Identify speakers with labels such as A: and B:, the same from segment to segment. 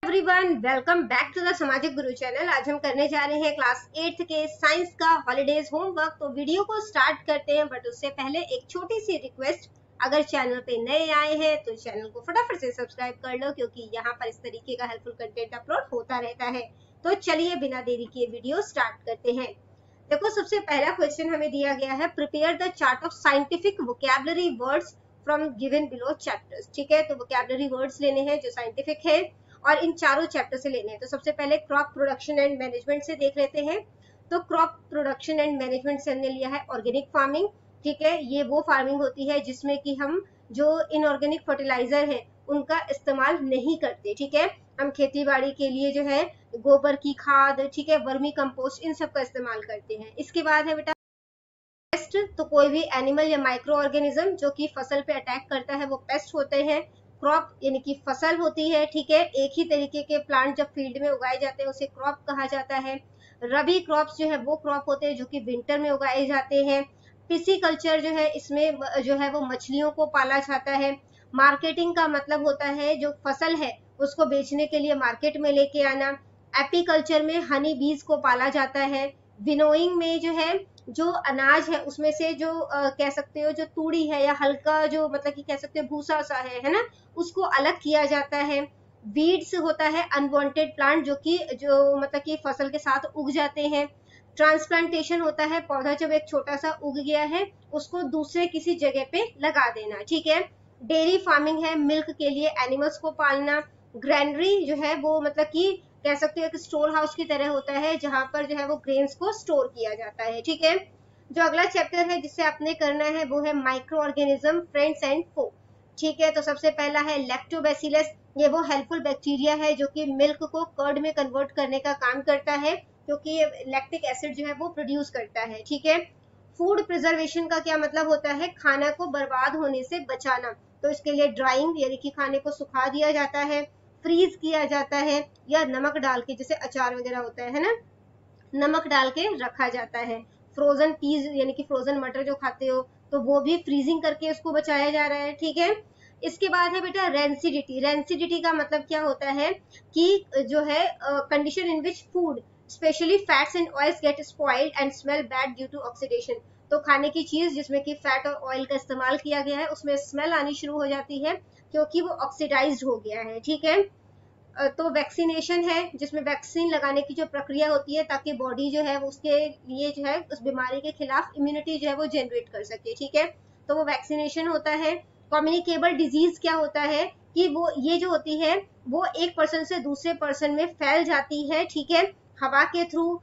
A: Everyone, welcome back to the Samajik Guru channel. आज हम करने जा रहे हैं क्लास 8th के साइंस का हॉलीडेज होमवर्क। तो वीडियो को स्टार्ट करते हैं, बट उससे पहले एक छोटी सी रिक्वेस्ट, अगर चैनल पे नए आए हैं तो चैनल को फटाफट से सब्सक्राइब कर लो, क्योंकि यहाँ पर इस तरीके का हेल्पफुल कंटेंट अपलोड होता रहता है। तो चलिए बिना देरी किए वीडियो स्टार्ट करते हैं। देखो, सबसे पहला क्वेश्चन हमें दिया गया है, prepare the chart of scientific vocabulary words from given below chapters. ठीक है, तो वोकैबुलरी वर्ड्स लेने हैं जो साइंटिफिक है और इन चारों चैप्टर से लेने हैं। तो सबसे पहले क्रॉप प्रोडक्शन एंड मैनेजमेंट से देख लेते हैं। तो क्रॉप प्रोडक्शन एंड मैनेजमेंट से हमने लिया है ऑर्गेनिक फार्मिंग। ठीक है, ये वो फार्मिंग होती है जिसमें कि हम जो इनऑर्गेनिक फर्टिलाइजर है उनका इस्तेमाल नहीं करते। ठीक है, हम खेती बाड़ी के लिए जो है गोबर की खाद, ठीक है, वर्मी कंपोस्ट, इन सब का इस्तेमाल करते हैं। इसके बाद है बेटा पेस्ट। तो कोई भी एनिमल या माइक्रो ऑर्गेनिज्म जो कि फसल पे अटैक करता है वो पेस्ट होते हैं। क्रॉप यानी कि फसल होती है। ठीक है, एक ही तरीके के प्लांट जब फील्ड में उगाए जाते हैं उसे क्रॉप कहा जाता है। रबी क्रॉप्स जो है वो क्रॉप होते हैं जो कि विंटर में उगाए जाते हैं। पिसिकल्चर जो है, इसमें जो है वो मछलियों को पाला जाता है। मार्केटिंग का मतलब होता है जो फसल है उसको बेचने के लिए मार्केट में लेके आना। एपीकल्चर में हनी बीज को पाला जाता है। विनोइंग में जो है जो अनाज है उसमें से जो कह सकते हो जो तूड़ी है या हल्का जो मतलब कि कह सकते हो भूसा सा है ना, उसको अलग किया जाता है। वीड्स होता है अनवांटेड प्लांट जो मतलब कि फसल के साथ उग जाते हैं। ट्रांसप्लांटेशन होता है पौधा जब एक छोटा सा उग गया है उसको दूसरे किसी जगह पे लगा देना। ठीक है, डेयरी फार्मिंग है मिल्क के लिए एनिमल्स को पालना। ग्रैनरी जो है वो मतलब कि कह सकते हो एक स्टोर हाउस की तरह होता है जहां पर जो है वो ग्रेन्स को स्टोर किया जाता है। ठीक है, जो अगला चैप्टर है जिससे आपने करना है वो है माइक्रो ऑर्गेनिज्म फ्रेंड्स एंड फो। ठीक है, तो सबसे पहला है लैक्टोबैसिलस। ये वो हेल्पफुल बैक्टीरिया है जो कि मिल्क को कर्ड में कन्वर्ट करने का काम करता है, क्योंकि लैक्टिक एसिड जो है वो प्रोड्यूस करता है। ठीक है, फूड प्रिजर्वेशन का क्या मतलब होता है, खाना को बर्बाद होने से बचाना। तो इसके लिए ड्राइंग यानी कि खाने को सुखा दिया जाता है, फ्रीज किया जाता है, या नमक डाल के, जैसे अचार वगैरह होता है ना, नमक डाल के रखा जाता है। फ्रोजन पीज यानी कि फ्रोजन मटर जो खाते हो तो वो भी फ्रीजिंग करके उसको बचाया जा रहा है। ठीक है, इसके बाद है बेटा रेंसिडिटी। रेंसिडिटी का मतलब क्या होता है कि जो है condition in which food specially fats and oils gate spoiled and smell bad due to oxidation. तो खाने की चीज जिसमें कि फैट और ऑयल का इस्तेमाल किया गया है उसमें स्मेल आनी शुरू हो जाती है क्योंकि वो ऑक्सीडाइज्ड हो गया है। ठीक है, तो वैक्सीनेशन है जिसमें वैक्सीन लगाने की जो प्रक्रिया होती है ताकि बॉडी जो है उसके लिए जो है उस बीमारी के खिलाफ इम्यूनिटी जो है वो जनरेट कर सके। ठीक है, तो वो वैक्सीनेशन होता है। कम्युनिकेबल डिजीज क्या होता है कि वो ये जो होती है वो एक पर्सन से दूसरे पर्सन में फैल जाती है। ठीक है, हवा के थ्रू,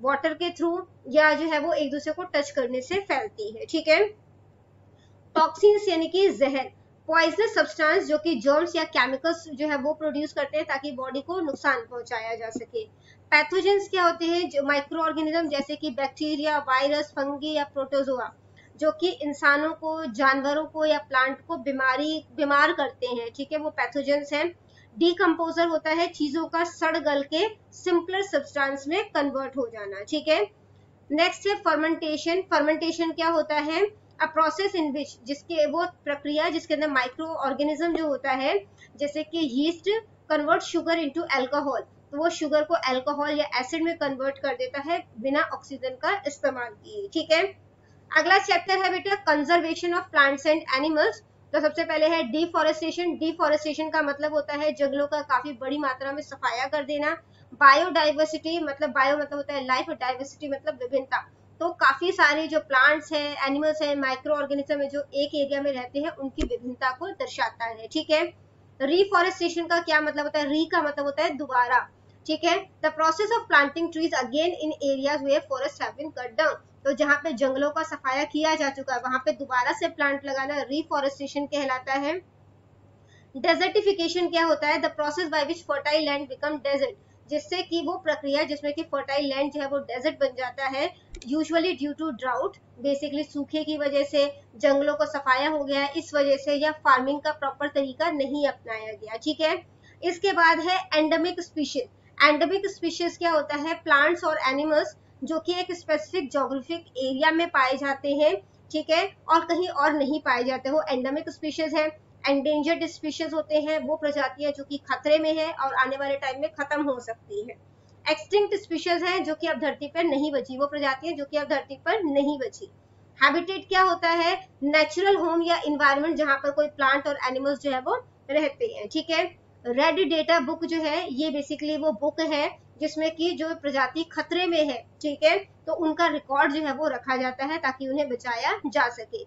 A: वाटर के थ्रू, या जो है वो एक दूसरे को टच करने से फैलती है। ठीक है, टॉक्सिन्स यानी कि जहर, पॉइजनस सब्सटेंस जो कि जर्म्स या केमिकल्स जो है वो प्रोड्यूस करते हैं ताकि बॉडी को नुकसान पहुंचाया जा सके। पैथोजेंस क्या होते हैं, जो माइक्रो ऑर्गेनिज्म जैसे कि बैक्टीरिया, वायरस, फंगी या प्रोटोजोआ जो कि इंसानों को, जानवरों को या प्लांट को बीमार करते हैं। ठीक है, वो पैथोजेंस है। डीकम्पोजर होता है चीजों का सड़ गल के सिंपलर सब्सटेंस में कन्वर्ट हो जाना। ठीक है, नेक्स्ट है फर्मेंटेशन। फर्मेंटेशन क्या होता है, अ प्रोसेस इन विच, जिसके वो प्रक्रिया जिसके अंदर माइक्रो ऑर्गेनिज्म जो होता है जैसे कि yeast convert sugar into alcohol, तो वो शुगर को अल्कोहल या एसिड में कन्वर्ट कर देता है बिना ऑक्सीजन का इस्तेमाल किए। ठीक है, अगला चैप्टर है बेटा conservation of plants and animals. तो सबसे पहले है डिफॉरेस्टेशन। डिफॉरेस्टेशन का मतलब होता है जंगलों का काफी बड़ी मात्रा में सफाया कर देना। बायोडाइवर्सिटी मतलब बायो मतलब होता है लाइफ, डाइवर्सिटी मतलब विभिन्नता। तो काफी सारे जो प्लांट्स है, एनिमल्स है, माइक्रो ऑर्गेनिज्म है जो एक एरिया में रहते हैं उनकी विभिन्नता को दर्शाता है। ठीक है, रिफॉरेस्टेशन का क्या मतलब होता है, री का मतलब होता है दोबारा। ठीक है, the process of planting trees again in areas where forest have been cut down. तो जहां पे जंगलों का सफाया किया जा चुका है वहां पे दोबारा से प्लांट लगाना रिफॉरेस्टेशन कहलाता है। डेजर्टिफिकेशन क्या होता है, the process by which fertile land become desert, जिससे कि वो प्रक्रिया जिसमें कि फर्टाइल लैंड जो है वो डेजर्ट बन जाता है, usually due to drought, basically सूखे की वजह से, जंगलों को सफाया हो गया है इस वजह से, या फार्मिंग का प्रॉपर तरीका नहीं अपनाया गया। ठीक है, इसके बाद है एंडेमिक स्पीशीज। एंडेमिक स्पीशीज क्या होता है, प्लांट्स और एनिमल्स जो कि एक स्पेसिफिक जोग्राफिक एरिया में पाए जाते हैं। ठीक है, और कहीं और नहीं पाए जाते, वो एंडेमिक स्पीशीज है। एंडेंजर्ड स्पीशीज होते हैं, वो प्रजातियां जो कि खतरे में है और आने वाले टाइम में खत्म हो सकती है। एक्सटिंक्ट स्पीशीज हैं जो कि अब धरती पर नहीं बची, वो प्रजातियां जो कि अब धरती पर नहीं बची। हैबिटेट क्या होता है? नेचुरल होम या इन्वायरमेंट जहां पर कोई प्लांट और एनिमल्स जो है वो रहते हैं, ठीक है। रेड डेटा बुक जो है ये बेसिकली वो बुक है जिसमें कि जो प्रजाति खतरे में है, ठीक है, तो उनका रिकॉर्ड जो है वो रखा जाता है ताकि उन्हें बचाया जा सके।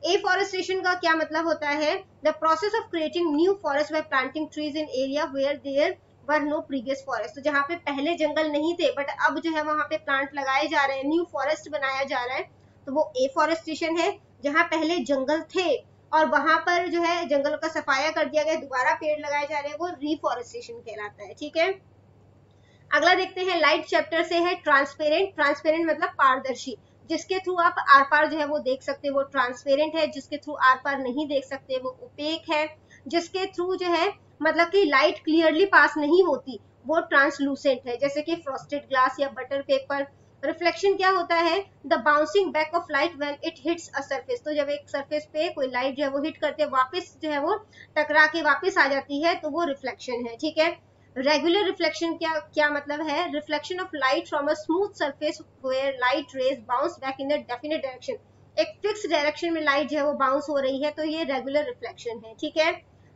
A: एफॉरेस्टेशन का क्या मतलब होता है? The process of creating new forest by planting trees in area where there were no previous forest. तो जहाँ पे पहले जंगल नहीं थे बट अब जो है वहां पे प्लांट लगाए जा रहे हैं, न्यू फॉरेस्ट बनाया जा रहा है, तो वो एफॉरेस्टेशन है। जहाँ पहले जंगल थे और वहां पर जो है जंगलों का सफाया कर दिया गया, दोबारा पेड़ लगाए जा रहे हैं, वो रिफॉरेस्टेशन कहलाता है, ठीक है। अगला देखते हैं, लाइट चैप्टर से है ट्रांसपेरेंट। ट्रांसपेरेंट मतलब पारदर्शी, जिसके थ्रू आप आर पार जो है वो देख सकते हैं वो ट्रांसपेरेंट है, जिसके थ्रू आर पार नहीं देख सकते वो ओपेक है, जिसके थ्रू जो है मतलब कि लाइट क्लियरली पास नहीं होती वो ट्रांसलूसेंट है, जैसे कि फ्रॉस्टेड ग्लास या बटर पेपर। रिफ्लेक्शन क्या होता है? The bouncing back of light when it hits a surface. तो जब एक सरफेस पे कोई लाइट जो है वो हिट करते वापस जो है वो टकरा के वापस आ जाती है, तो वो रिफ्लेक्शन है, ठीक है। रेगुलर रिफ्लेक्शन क्या मतलब है? Reflection of light from a smooth surface where light rays bounce back in the definite direction. एक फिक्स डायरेक्शन में लाइट जो है वो बाउंस हो रही है, तो ये रेगुलर रिफ्लेक्शन है, ठीक है।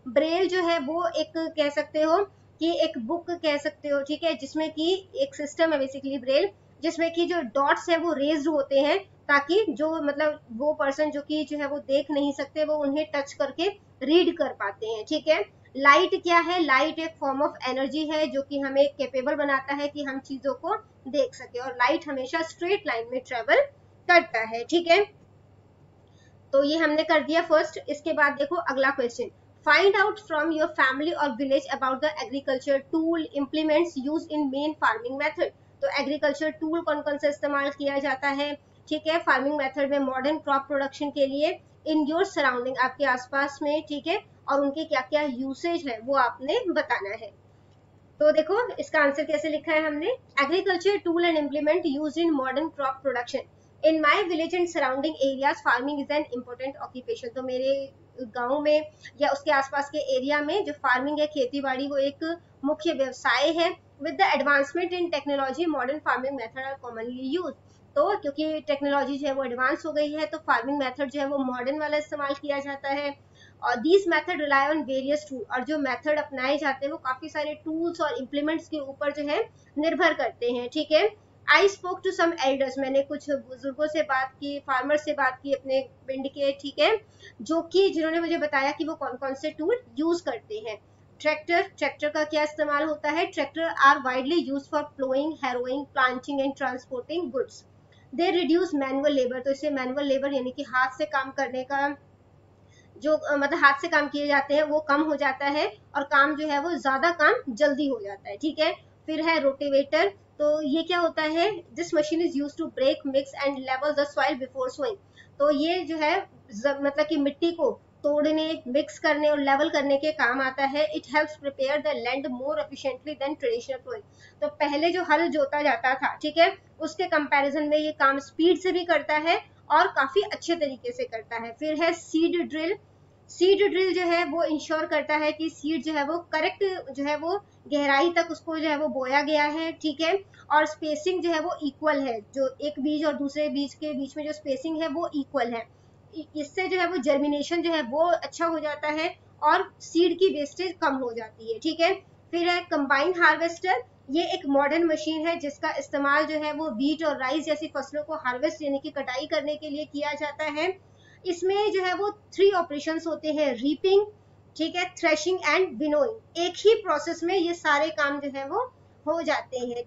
A: ब्रेल जो है वो एक कह सकते हो कि एक बुक कह सकते हो, ठीक है, जिसमें कि एक सिस्टम है बेसिकली ब्रेल, जिसमें कि जो डॉट्स है वो रेज्ड होते हैं ताकि जो मतलब वो पर्सन जो कि जो है वो देख नहीं सकते वो उन्हें टच करके रीड कर पाते हैं, ठीक है। लाइट क्या है? लाइट एक फॉर्म ऑफ एनर्जी है जो कि हमें केपेबल बनाता है कि हम चीजों को देख सके, और लाइट हमेशा स्ट्रेट लाइन में ट्रेवल करता है, ठीक है। तो ये हमने कर दिया फर्स्ट। इसके बाद देखो अगला question, find out from your family और village about the agriculture tool implements use in main farming method. तो एग्रीकल्चर टूल कौन कौन सा इस्तेमाल किया जाता है, ठीक है, फार्मिंग मेथड में मॉडर्न क्रॉप प्रोडक्शन के लिए इन योर सराउंडिंग, आपके आसपास में, ठीक है, और उनके क्या क्या यूसेज है वो आपने बताना है। तो देखो इसका आंसर कैसे लिखा है हमने, agriculture tool and implement use in modern crop production in my village and surrounding areas farming is an important occupation. तो मेरे गांव में या उसके आसपास के एरिया में जो फार्मिंग है, खेती बाड़ी, वो एक मुख्य व्यवसाय है। With the advancement in technology modern farming method are commonly use. तो क्योंकि टेक्नोलॉजी जो है वो एडवांस हो गई है तो फार्मिंग मेथड जो है वो मॉडर्न वाला इस्तेमाल किया जाता है। और these method rely on various tool, और जो मेथड अपनाए जाते हैं वो काफी सारे टूल्स और इम्प्लीमेंट्स के ऊपर जो है निर्भर करते हैं, ठीक है। I spoke to some elders, मैंने कुछ बुजुर्गों से बात की, फार्मर से बात की अपने पिंड के, ठीक है, जो कि जिन्होंने मुझे बताया कि वो कौन कौन से टूल यूज करते हैं। ट्रैक्टर, ट्रैक्टर का क्या इस्तेमाल होता है? Tractor are widely use for ploughing, harrowing, planting and transporting goods. They reduce manual labour, तो इससे मैनुअल लेबर यानी कि हाथ से काम करने का जो मतलब हाथ से काम किए जाते हैं वो कम हो जाता है और काम जो है वो ज्यादा काम जल्दी हो जाता है, ठीक है। फिर है रोटेवेटर, तो ये क्या होता है? This machine is use to break, mix and level the soil before sowing. तो ये जो है मतलब कि मिट्टी को तोड़ने, मिक्स करने और लेवल करने के काम आता है। It helps prepare the land more efficiently than traditional ploughing. तो पहले जो हल जोता जाता था, ठीक है, उसके कंपैरिजन में ये काम स्पीड से भी करता है और काफी अच्छे तरीके से करता है। फिर है सीड ड्रिल। सीड ड्रिल जो है वो इंश्योर करता है कि सीड जो है वो करेक्ट जो है वो गहराई तक उसको जो है वो बोया गया है, ठीक है, और स्पेसिंग जो है वो इक्वल है, जो एक बीज और दूसरे बीज के बीच में जो स्पेसिंग है वो इक्वल है। इससे जो है वो जर्मिनेशन जो है वो अच्छा हो जाता है और सीड की वेस्टेज कम हो जाती है, ठीक है। फिर है कंबाइन हार्वेस्टर, ये एक मॉडर्न मशीन है जिसका इस्तेमाल जो है वो बीट और राइस जैसी फसलों को हार्वेस्ट यानी कि कटाई करने के लिए किया जाता है। इसमें जो है वो 3 ऑपरेशंस होते हैं, रीपिंग, ठीक है, थ्रेशिंग एंड विनोइंग। एक ही प्रोसेस में ये सारे काम जो है वो हो जाते हैं।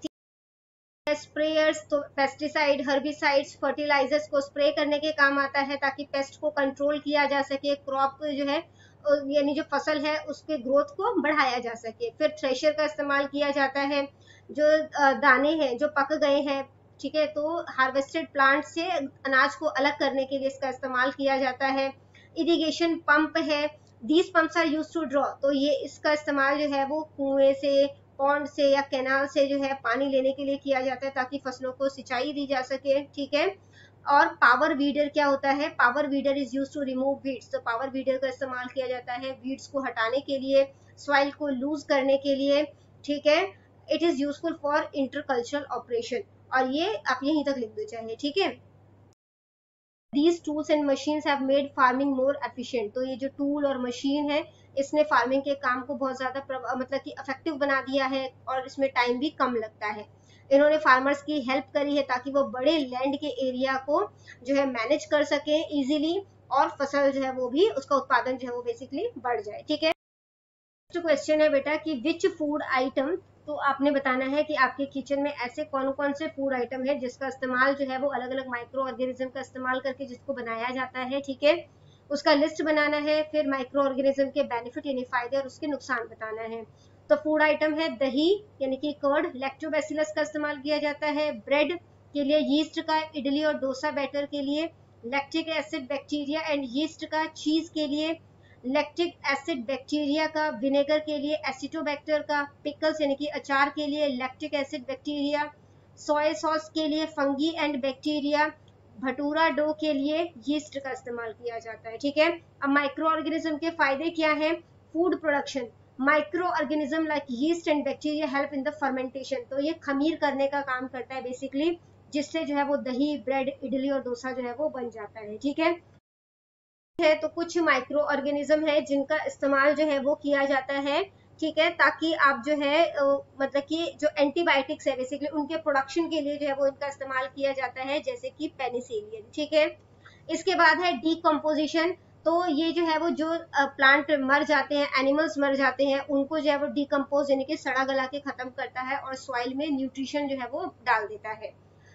A: स्प्रेयर्स, तो पेस्टिसाइड, हर्बिसाइड्स, फर्टिलाइजर्स को स्प्रे करने के काम आता है ताकि पेस्ट को कंट्रोल किया जा सके, क्रॉप जो है यानी जो फसल है उसके ग्रोथ को बढ़ाया जा सके। फिर थ्रेशर का इस्तेमाल किया जाता है, जो दाने हैं जो पक गए हैं, ठीक है, तो हार्वेस्टेड प्लांट से अनाज को अलग करने के लिए इसका इस्तेमाल किया जाता है। इरिगेशन पंप है, these pumps are used to draw, तो ये इसका इस्तेमाल जो है वो कुएं से, पॉन्ड से या कैनाल से जो है पानी लेने के लिए किया जाता है ताकि फसलों को सिंचाई दी जा सके, ठीक है। और पावर वीडर क्या होता है, power weeder is use to remove weeds, तो पावर वीडर का इस्तेमाल किया जाता है वीड्स को हटाने के लिए, सॉइल को लूज करने के लिए, ठीक है। It is useful for intercultural operation, और ये आप यहीं तक लिख दो चाहे, ठीक है। These tools and machines have made farming more efficient, तो ये जो टूल और मशीन है इसने फार्मिंग के काम को बहुत ज्यादा मतलब कि इफेक्टिव बना दिया है, और इसमें टाइम भी कम लगता है। इन्होंने फार्मर्स की हेल्प करी है ताकि वो बड़े लैंड के एरिया को जो है मैनेज कर सके इजीली, और फसल जो है वो भी, उसका उत्पादन जो है वो बेसिकली बढ़ जाए, ठीक है। नेक्स्ट क्वेश्चन है बेटा कि विच फूड आइटम, तो आपने बताना है कि आपके किचन में ऐसे कौन कौन से फूड आइटम है जिसका इस्तेमाल जो है वो अलग अलग माइक्रो ऑर्गेनिज्म का इस्तेमाल करके जिसको बनाया जाता है, ठीक है। उसका लिस्ट बनाना है, फिर माइक्रो ऑर्गेनिज्म के बेनिफिट यानी फायदे और उसके नुकसान बताना है। तो फूड आइटम है दही यानी कि कर्ड, लैक्टोबैसिलस का इस्तेमाल किया जाता है, ब्रेड के लिए यीस्ट का, इडली और डोसा बैटर के लिए, lactic acid bacteria and yeast का चीज के लिए, लैक्टिक एसिड बैक्टीरिया का विनेगर के लिए, एसिटोबैक्टर का पिकल्स यानी कि अचार के लिए, lactic acid bacteria, soya sauce के लिए fungi and bacteria, bhatura dough के लिए यीस्ट का इस्तेमाल किया जाता है, ठीक है। अब माइक्रो ऑर्गेनिज्म के फायदे क्या हैं, food production, micro organism like yeast and bacteria help in the fermentation, तो ये खमीर करने का काम करता है बेसिकली, जिससे जो है वो दही, ब्रेड, इडली और डोसा जो है वो बन जाता है, ठीक है। तो कुछ माइक्रो ऑर्गेनिज्म है जिनका इस्तेमाल जो है वो किया जाता है, ठीक है, ताकि आप जो है मतलब कि जो एंटीबायोटिक्स है बेसिकली उनके प्रोडक्शन के लिए जो है वो इनका इस्तेमाल किया जाता है, जैसे कि पेनिसिलिन, ठीक है। इसके बाद है डीकम्पोजिशन, तो ये जो है वो जो प्लांट मर जाते हैं, एनिमल्स मर जाते हैं, उनको जो है वो डीकम्पोज यानी कि सड़ा गला के खत्म करता है और सॉइल में न्यूट्रिशन जो है वो डाल देता है।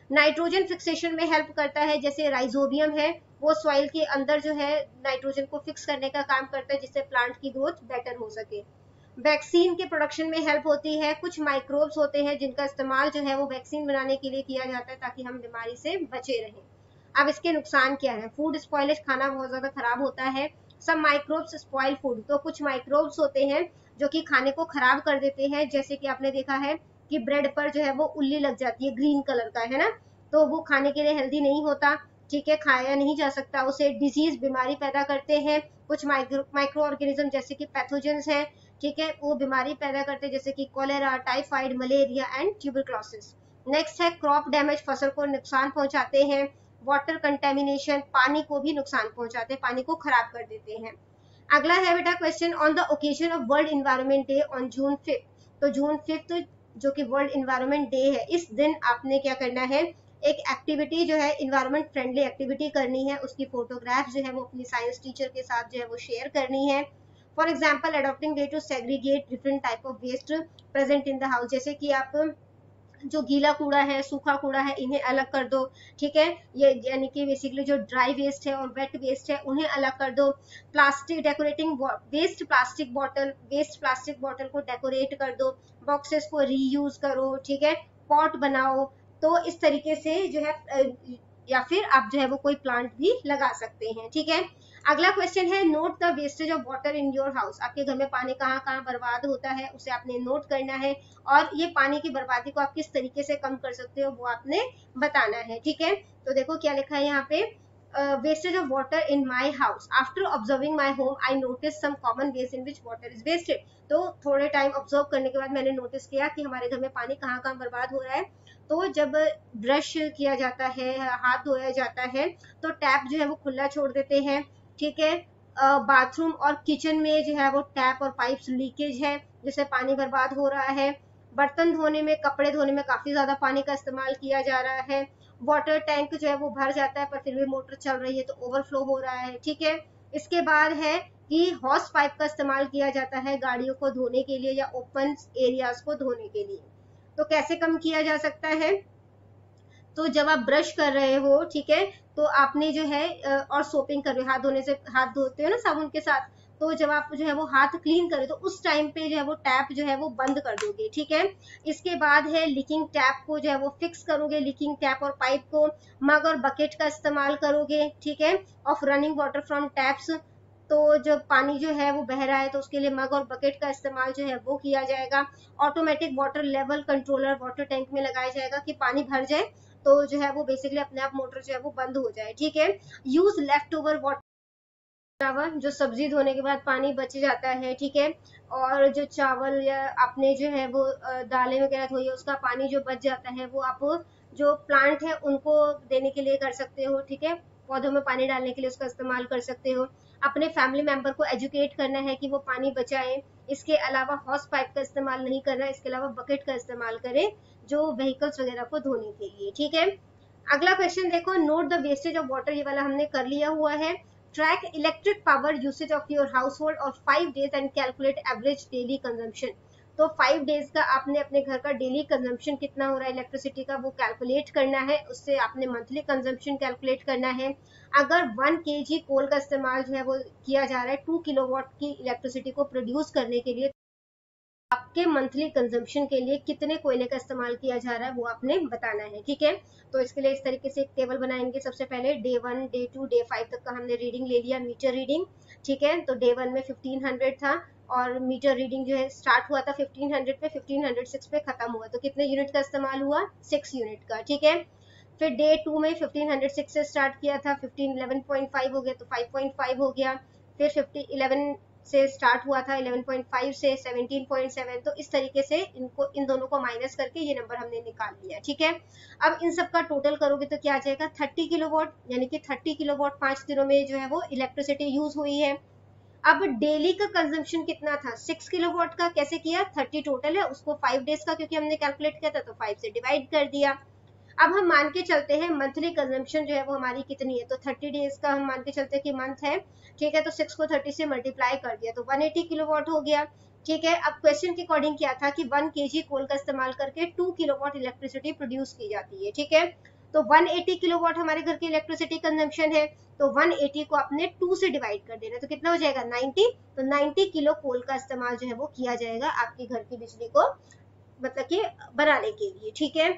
A: नाइट्रोजन फिक्सेशन में हेल्प करता है, जैसे राइजोबियम है वो सॉइल के अंदर जो है नाइट्रोजन को फिक्स करने का काम करता है, जिससे प्लांट की ग्रोथ बेटर हो सके। वैक्सीन के प्रोडक्शन में हेल्प होती है, कुछ माइक्रोब्स होते हैं जिनका इस्तेमाल जो है वो वैक्सीन बनाने के लिए किया जाता है ताकि हम बीमारी से बचे रहें। अब इसके नुकसान क्या है, फूड स्पॉइलेज, खाना बहुत ज्यादा खराब होता है, सब माइक्रोब्स स्पॉइल फूड, तो कुछ माइक्रोब्स होते हैं जो कि खाने को खराब कर देते हैं, जैसे कि आपने देखा है कि ब्रेड पर जो है वो उल्ली लग जाती है, ग्रीन कलर का है ना, तो वो खाने के लिए हेल्दी नहीं होता, ठीक है, खाया नहीं जा सकता उसे, डिजीज बीमारी पैदा करते हैं, कुछ माइक्रो ऑर्गेनिज्म जैसे कि पैथोजेंस हैं, ठीक है, वो बीमारी पैदा करते हैं जैसे कि cholera, typhoid, malaria and tuberculosis. Next है क्रॉप डैमेज, फसल को नुकसान पहुंचाते हैं, वाटर कंटेमिनेशन, पानी को भी नुकसान पहुंचाते हैं, पानी को खराब कर देते हैं। अगला है बेटा question, on the occasion of world environment day on June 5, तो जून 5 जो कि वर्ल्ड इन्वायरमेंट डे है, इस दिन आपने क्या करना है, एक एक्टिविटी जो है इन्वायरमेंट फ्रेंडली एक्टिविटी करनी है, उसकी फोटोग्राफ जो है वो अपनी साइंस टीचर के साथ जो है वो शेयर करनी है। For example adopting day to segregate different type of waste present in the house, जैसे कि आप जो गीला कूड़ा है, सूखा कूड़ा है, इन्हें अलग कर दो, ठीक है, ये यानी कि बेसिकली जो ड्राई वेस्ट है और वेट वेस्ट है उन्हें अलग कर दो। Plastic decorating waste plastic bottle को डेकोरेट कर दो, बॉक्सेस को रीयूज करो, ठीक है, पॉट बनाओ, तो इस तरीके से जो है या फिर आप जो है वो कोई प्लांट भी लगा सकते हैं, ठीक है। अगला क्वेश्चन है, note the wastage of water in your house, आपके घर में पानी कहाँ कहाँ बर्बाद होता है उसे आपने नोट करना है, और ये पानी की बर्बादी को आप किस तरीके से कम कर सकते हो वो आपने बताना है, ठीक है। तो देखो क्या लिखा है यहाँ पे, wastage of water in my house, after observing my home I notice some common ways in which water is wasted, तो थोड़े टाइम ऑब्जर्व करने के बाद मैंने नोटिस किया कि हमारे घर में पानी कहाँ कहाँ बर्बाद हो रहा है। तो जब ब्रश किया जाता है, हाथ धोया जाता है, तो टैप जो है वो खुला छोड़ देते हैं, ठीक है। बाथरूम और किचन में जो है वो टैप और पाइप्स लीकेज है, जिससे पानी बर्बाद हो रहा है। बर्तन धोने में, कपड़े धोने में काफी ज्यादा पानी का इस्तेमाल किया जा रहा है। वाटर टैंक जो है वो भर जाता है पर फिर भी मोटर चल रही है तो ओवरफ्लो हो रहा है, ठीक है। इसके बाद है कि हॉस पाइप का इस्तेमाल किया जाता है गाड़ियों को धोने के लिए या ओपन एरियाज को धोने के लिए। तो कैसे कम किया जा सकता है, तो जब आप ब्रश कर रहे हो, ठीक है, तो आपने जो है और सोपिंग कर रहे हो, हाथ धोने से, हाथ धोते हो ना साबुन के साथ, तो जब आप जो है वो हाथ क्लीन करें तो उस टाइम पे जो है वो टैप जो है वो बंद कर दोगे, ठीक है। इसके बाद है लीकिंग टैप को जो है वो फिक्स करोगे, लीकिंग टैप और पाइप को, मग और बकेट का इस्तेमाल करोगे, ठीक है, of running water from taps, तो जब पानी जो है वो बह रहा है तो उसके लिए मग और बकेट का इस्तेमाल जो है वो किया जाएगा। Automatic water level controller water tank में लगाया जाएगा कि पानी भर जाए तो जो है वो बेसिकली अपने आप मोटर जो है वो बंद हो जाए, ठीक है। यूज लेफ्ट ओवर वाटर, चावल जो सब्जी धोने के बाद पानी बच जाता है, ठीक है, और जो चावल या आपने जो है वो दालें वगैरह धोई है उसका पानी जो बच जाता है वो आप जो प्लांट है उनको देने के लिए कर सकते हो, ठीक है, पौधों में पानी डालने के लिए उसका इस्तेमाल कर सकते हो। अपने फैमिली मेंबर को एजुकेट करना है कि वो पानी बचाएं। इसके अलावा हॉस पाइप का इस्तेमाल नहीं करना, इसके अलावा बकेट का इस्तेमाल करें जो व्हीकल्स वगैरह को धोने के लिए, ठीक है। अगला क्वेश्चन देखो, note the wastage of water, ये वाला हमने कर लिया हुआ है। Track electric power usage of your house hold और 5 days and calculate average daily consumption. तो 5 days का आपने अपने घर का डेली कंजम्पशन कितना हो रहा है इलेक्ट्रिसिटी का वो कैलकुलेट करना है, उससे आपने मंथली कंजम्पशन कैलकुलेट करना है। अगर 1 kg कोल का इस्तेमाल जो है वो किया जा रहा है 2 किलोवाट की इलेक्ट्रिसिटी को प्रोड्यूस करने के लिए, आपके मंथली कंजम्पशन के लिए कितने कोयले का इस्तेमाल किया जा रहा है वो आपने बताना है, ठीक है। तो इसके लिए इस तरीके से एक टेबल बनाएंगे। सबसे पहले डे 1, डे 2, डे 5 तक का हमने रीडिंग ले लिया, मीटर रीडिंग, ठीक है। तो डे 1 में 1500 था और मीटर रीडिंग जो है स्टार्ट हुआ था 1500 पे, 1506 पे खत्म हुआ, तो कितने यूनिट का इस्तेमाल हुआ, 6 यूनिट का, ठीक है। फिर डे 2 में 1506 से स्टार्ट किया था, 11.5 हो गया तो 5.5 हो गया। फिर 11 से स्टार्ट हुआ था 11.5 से 17.7, तो इस तरीके से इन दोनों को माइनस करके ये नंबर हमने निकाल लिया, ठीक है। अब इन सब का टोटल करोगे तो क्या आ जाएगा 30 किलोवाट, यानी कि 30 किलोवाट 5 दिनों में जो है वो इलेक्ट्रिसिटी यूज हुई है। अब डेली का कंजम्पशन कितना था, 6 किलोवाट का, कैसे किया, 30 टोटल है उसको 5 डेज का क्योंकि हमने कैलकुलेट किया था तो 5 से डिवाइड कर दिया। अब हम मान के चलते हैं मंथली कंजम्पशन जो है वो हमारी कितनी है, तो 30 डेज का हम मान के चलते हैं कि मंथ है, ठीक है। तो 6 को 30 से मल्टीप्लाई कर दिया तो 180 किलोवाट हो गया, ठीक है। अब क्वेश्चन के अकॉर्डिंग क्या था कि 1 kg कोल का इस्तेमाल करके 2 किलोवाट इलेक्ट्रिसिटी प्रोड्यूस की जाती है, ठीक है। तो 180 किलोवाट हमारे घर की इलेक्ट्रिसिटी कंजम्पशन है, तो 180 को आपने 2 से डिवाइड कर देना, तो कितना हो जाएगा 90, तो 90 किलो कोल का इस्तेमाल जो है वो किया जाएगा आपके घर की बिजली को मतलब कि बनाने के लिए, ठीक है।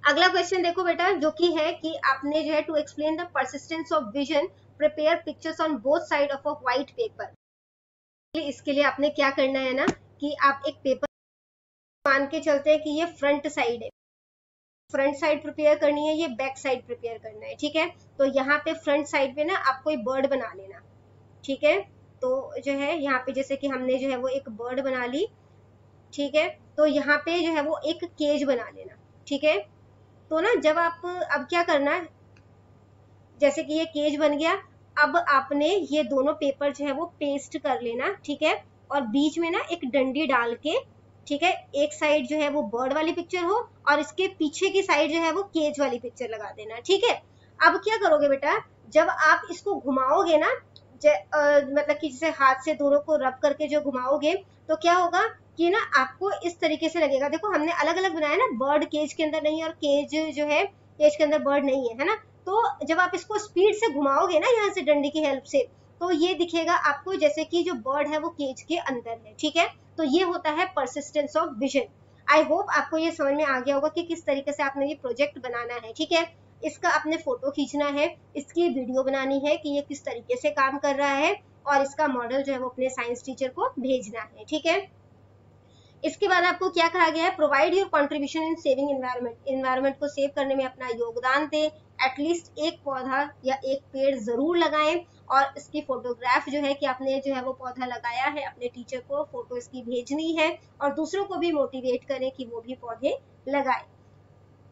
A: अगला क्वेश्चन देखो बेटा, जो कि है कि आपने जो है to explain the persistence of vision prepare pictures on both side of a white paper. इसके लिए आपने क्या करना है ना कि आप एक पेपर मान के चलते हैं कि ये फ्रंट साइड है, फ्रंट साइड प्रिपेयर करनी है, ये बैक साइड प्रिपेयर करना है, ठीक है। तो यहाँ पे फ्रंट साइड पे ना आप कोई बर्ड बना लेना, ठीक है। तो जो है यहाँ पे जैसे कि हमने जो है वो एक बर्ड बना ली, ठीक है। तो यहाँ पे जो है वो एक केज बना लेना, ठीक है। तो ना जब आप अब क्या करना, जैसे कि ये केज बन गया, अब आपने ये दोनों पेपर जो है वो पेस्ट कर लेना, ठीक है। और बीच में ना एक डंडी डाल के, ठीक है, एक साइड जो है वो बर्ड वाली पिक्चर हो और इसके पीछे की साइड जो है वो केज वाली पिक्चर लगा देना, ठीक है। अब क्या करोगे बेटा, जब आप इसको घुमाओगे ना, मतलब कि जैसे हाथ से दोनों को रब करके जो घुमाओगे तो क्या होगा कि ना आपको इस तरीके से लगेगा, देखो हमने अलग अलग बनाया ना, बर्ड केज के अंदर नहीं और केज जो है केज के अंदर बर्ड नहीं है, है ना। तो जब आप इसको स्पीड से घुमाओगे ना यहाँ से डंडी की हेल्प से, तो ये दिखेगा आपको जैसे कि जो बर्ड है वो केज के अंदर है, ठीक है। तो ये होता है persistence of vision. I hope आपको ये समझ में आ गया होगा कि किस तरीके से आपने ये प्रोजेक्ट बनाना है, ठीक है। इसका आपने फोटो खींचना है, इसकी वीडियो बनानी है कि ये किस तरीके से काम कर रहा है और इसका मॉडल जो है वो अपने साइंस टीचर को भेजना है, ठीक है। इसके बाद आपको क्या कहा गया है, provide your contribution in saving environment, environment को सेव करने में अपना योगदान दें, एटलीस्ट एक पौधा या एक पेड़ जरूर लगाएं और इसकी फोटोग्राफ जो है कि आपने जो है वो पौधा लगाया है अपने टीचर को फोटो इसकी भेजनी है और दूसरों को भी मोटिवेट करें कि वो भी पौधे लगाएं।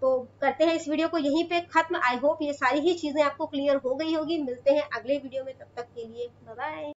A: तो करते हैं इस वीडियो को यहीं पे खत्म। आई होप ये सारी ही चीजें आपको क्लियर हो गई होगी। मिलते हैं अगले वीडियो में, तब तक के लिए बाय बाय।